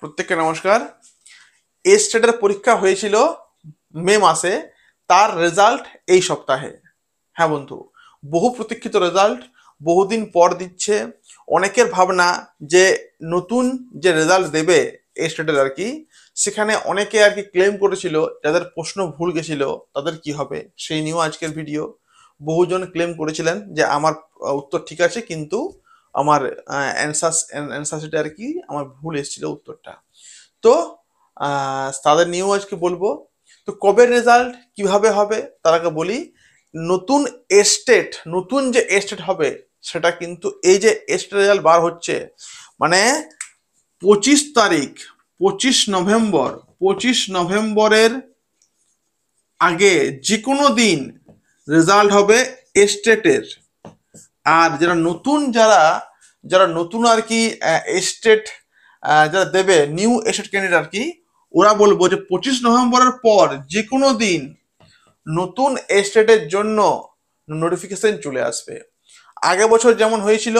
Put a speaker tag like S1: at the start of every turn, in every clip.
S1: প্রত্যেককে নমস্কার। এস্টেটের পরীক্ষা হয়েছিল মে মাসে, তার রেজাল্ট এই সপ্তাহে। হ্যাঁ বন্ধু, বহু প্রতীক্ষিত রেজাল্ট, বহুদিন পর দিচ্ছে। অনেকের ভাবনা যে নতুন যে রেজাল্ট দেবে এস্টেটের আর কি, সেখানে অনেকে আর কি ক্লেম করেছিল যাদের প্রশ্ন ভুল গেছিল তাদের কি হবে, সেই নিয়েও আজকের ভিডিও। বহুজন ক্লেম করেছিলেন যে আমার উত্তর ঠিক আছে, কিন্তু আমার অ্যান্সার সেটা আর কি আমার ভুল এসেছিল উত্তরটা। তো তাদের নিয়েও আজকে বলবো। তো কবে রেজাল্ট, কিভাবে হবে, তার আগে বলি নতুন নতুন যে এস্টেট হবে সেটা কিন্তু এই যে এস্টেট রেজাল্ট বার হচ্ছে, মানে 25 তারিখ, 25 নভেম্বর, 25 নভেম্বরের আগে যে কোনো দিন রেজাল্ট হবে এস্টেটের। আর যারা যারা নতুন আর কি এস্টেট যারা দেবে, নিউ এস্টেট ক্যান্ডিডেট আর কি, ওরা বলবো যে 25 নভেম্বরের পর যে কোনো দিন নতুন এস্টেটের জন্য নোটিফিকেশন চলে আসবে। আগে বছর যেমন হয়েছিল।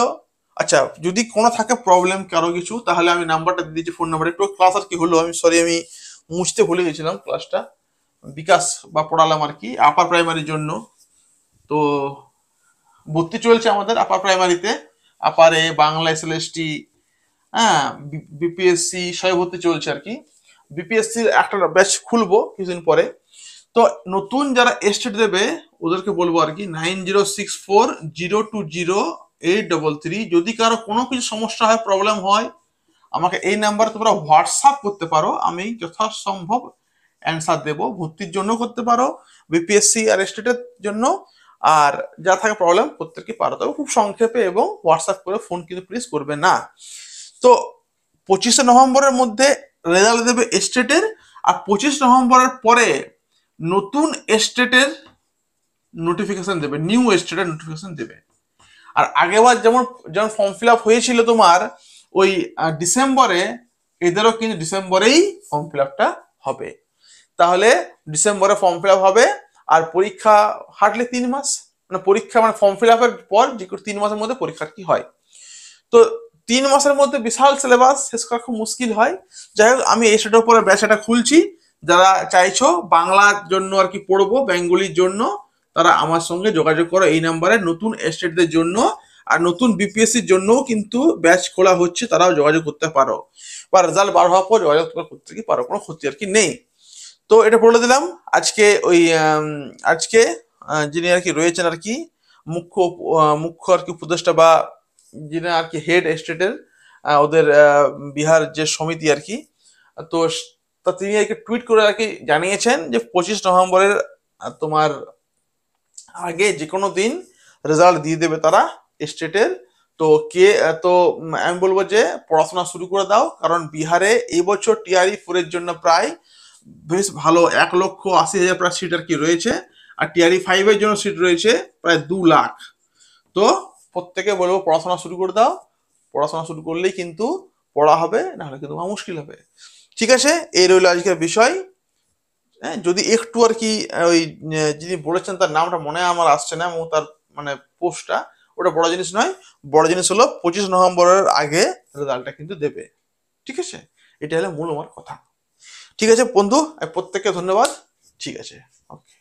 S1: আচ্ছা, যদি কোনো থাকে প্রবলেম কারো কিছু, তাহলে আমি নাম্বারটা দিয়ে দিচ্ছি, ফোন নাম্বার। একটু ক্লাস আর কি হলো, আমি মুছতে ভুলে গেছিলাম ক্লাসটা। বিকাশ বা পড়ালাম আর কি আপার প্রাইমারির জন্য। তো ভর্তি চলছে আমাদের আপার প্রাইমারিতে, আপারে বাংলা, এসএলএসটি, হ্যাঁ, বিপিএসসি সবাই ভর্তি চলছে আর কি। বিপিএসসির একটা ব্যাচ খুলবো কিছুদিন পরে। তো নতুন যারা এস্টেট দেবে ওদেরকে বলবো আর কি 9064020833। যদি কারো কোনো কিছু সমস্যা হয়, প্রবলেম হয়, আমাকে এই নাম্বারে তোমরা হোয়াটসঅ্যাপ করতে পারো, আমি যথাসম্ভব অ্যান্সার দেবো। ভর্তির জন্য করতে পারো, বিপিএসসি আর এস্টেটের জন্য। আর যা থাকে প্রবলেম প্রত্যেককে পারো, তবে খুব সংক্ষেপে এবং হোয়াটসঅ্যাপ করে, ফোন কিন্তু প্লিজ করবে না। তো 25 নভেম্বরের মধ্যে রেজাল্ট দেবে এস্টেটের, আর 25 নভেম্বরের পরে নতুন এস্টেটের নোটিফিকেশন দেবে, নিউ এস্টেটের নোটিফিকেশন দেবে। আর আগেবার যেমন যেমন ফর্ম ফিল আপ হয়েছিল তোমার ওই ডিসেম্বরে, এদেরও কিন্তু ডিসেম্বরেই ফর্ম ফিল আপটা হবে। তাহলে ডিসেম্বরে ফর্ম ফিল আপ হবে, আর পরীক্ষা হার্ডলি 3 মাস, মানে পরীক্ষা মানে ফর্ম ফিল আপের পর যে 3 মাসের মধ্যে পরীক্ষা কি হয়। তো 3 মাসের মধ্যে বিশাল সিলেবাস শেষ করা খুব মুশকিল হয়। যাই হোক, আমি এই সেটার উপরে ব্যাচটা খুলছি। যারা চাইছো বাংলার জন্য আর কি পড়বো, বেঙ্গলির জন্য, তারা আমার সঙ্গে যোগাযোগ করো এই নাম্বারে। নতুন এস্টেটদের জন্য আর নতুন বিপিএসসির জন্য কিন্তু ব্যাচ খোলা হচ্ছে, তারাও যোগাযোগ করতে পারো, বা রেজাল্ট বার হওয়ার পর যোগাযোগ করতে কি পারো, কোনো ক্ষতি আর কি নেই। তো এটা বলে দিলাম। আজকে আজকে যিনি আর কি রয়েছেন আর কি মুখ্য মুখ্য আর কি উপদেষ্টা, বা যিনি আর কি হেড এস্টেটের, ওদের বিহার যে সমিতি আর কি, তো তা তিনি আর কি টুইট করে আর কি জানিয়েছেন যে 25 নভেম্বরের তোমার আগে যে কোনো দিন রেজাল্ট দিয়ে দেবে তারা এস্টেটের। তো তো আমি বলবো যে পড়াশোনা শুরু করে দাও, কারণ বিহারে এই বছর টিআরই 4 এর জন্য প্রায় বেশ ভালো 1,80,000 প্রায় সিট আর কি রয়েছে, আর টিআরই 5 এর জন্য সিট রয়েছে প্রায় 2 লাখ। তো প্রত্যেকে বলবো পড়াশোনা শুরু করে দাও। পড়াশোনা শুরু করলেই কিন্তু পড়া হবে, নাহলে কিন্তু মুশকিল হবে। ঠিক আছে, এই রইল আজকের বিষয়। হ্যাঁ, যদি একটু আর কি ওই যিনি বলেছেন তার নামটা মনে আমার আসছে না, এবং তার মানে পোস্টটা, ওটা বড় জিনিস নয়। বড় জিনিস হলো 25 নভেম্বরের আগে রেজাল্টটা কিন্তু দেবে। ঠিক আছে, এটা হলো মূল আমার কথা। ঠিক আছে বন্ধু, প্রত্যেককে ধন্যবাদ। ঠিক আছে, ওকে।